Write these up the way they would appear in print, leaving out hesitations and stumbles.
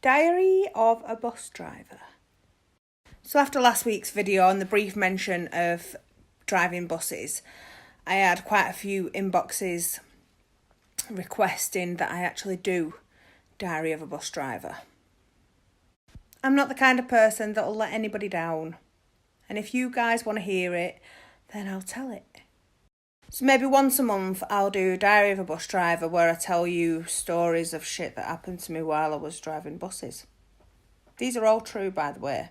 Diary of a Bus Driver. So after last week's video and the brief mention of driving buses, I had quite a few inboxes requesting that I actually do Diary of a Bus Driver. I'm not the kind of person that will let anybody down. And if you guys want to hear it, then I'll tell it. So maybe once a month I'll do Diary of a Bus Driver, where I tell you stories of shit that happened to me while I was driving buses. These are all true, by the way.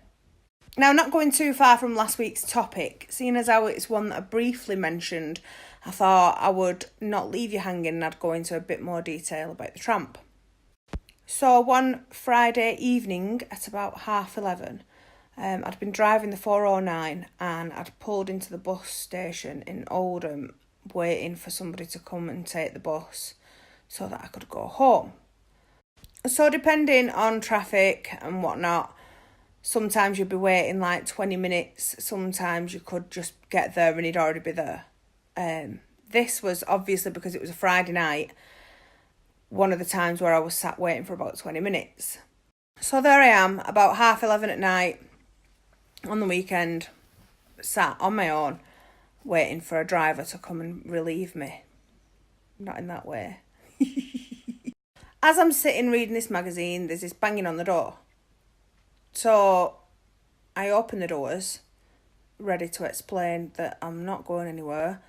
Now, not going too far from last week's topic, seeing as how it's one that I briefly mentioned, I thought I would not leave you hanging and I'd go into a bit more detail about the tramp. So one Friday evening at about 11:30, I'd been driving the 409 and I'd pulled into the bus station in Oldham, waiting for somebody to come and take the bus so that I could go home. So depending on traffic and whatnot, sometimes you'd be waiting like 20 minutes, sometimes you could just get there and he'd already be there. This was obviously, because it was a Friday night, one of the times where I was sat waiting for about 20 minutes. So there I am, about 11:30 at night, on the weekend, sat on my own, waiting for a driver to come and relieve me. Not in that way. As I'm sitting reading this magazine, there's this banging on the door. So I open the doors, ready to explain that I'm not going anywhere.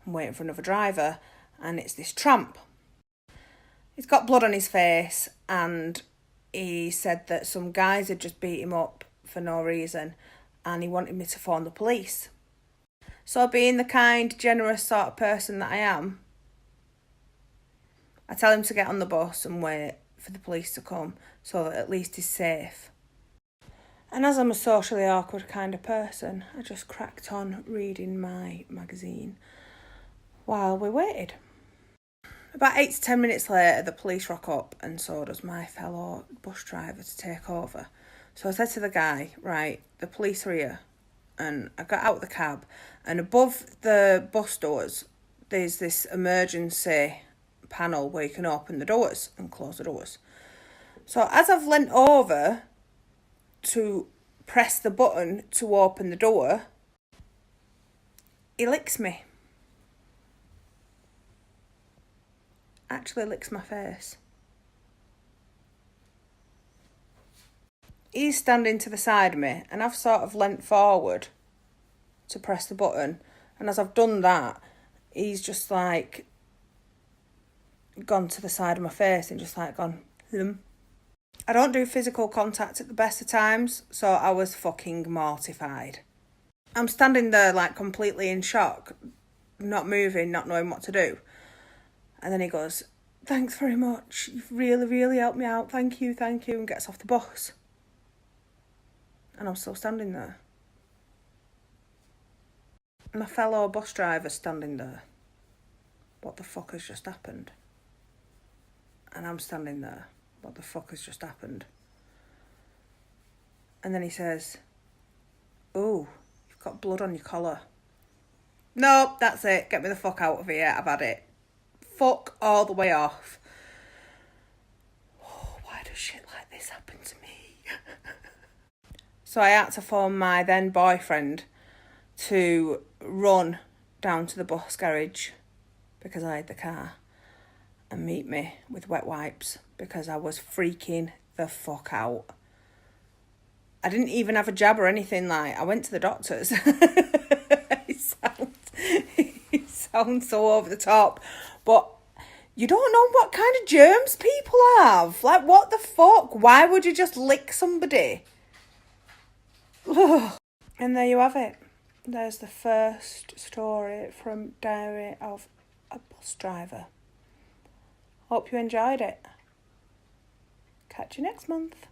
I'm waiting for another driver, and it's this tramp. He's got blood on his face, and he said that some guys had just beat him up for no reason, and he wanted me to phone the police. So being the kind, generous sort of person that I am, I tell him to get on the bus and wait for the police to come so that at least he's safe. And as I'm a socially awkward kind of person, I just cracked on reading my magazine while we waited. About 8 to 10 minutes later, the police rock up, and so does my fellow bus driver to take over. So I said to the guy, right, the police are here. And I got out of the cab, and above the bus doors, there's this emergency panel where you can open the doors and close the doors. So as I've leant over to press the button to open the door, he licks me. Actually licks my face. He's standing to the side of me, and I've sort of leant forward to press the button, and as I've done that, he's just like gone to the side of my face and just like gone, I don't do physical contact at the best of times, so I was fucking mortified. I'm standing there like completely in shock, not moving, not knowing what to do. And then he goes, thanks very much, you've really, really helped me out, thank you, and gets off the bus. And I'm still standing there. My fellow bus driver's standing there. What the fuck has just happened? And I'm standing there. What the fuck has just happened? And then he says, oh, you've got blood on your collar. Nope, that's it. Get me the fuck out of here. I've had it. Fuck all the way off. Oh, why does shit like this happen to me? So I had to phone my then boyfriend to run down to the bus garage, because I had the car, and meet me with wet wipes because I was freaking the fuck out. I didn't even have a jab or anything. Like, I went to the doctors. It sounds so over the top, but you don't know what kind of germs people have. Like, what the fuck? Why would you just lick somebody? And there you have it. There's the first story from Diary of a Bus Driver. Hope you enjoyed it. Catch you next month.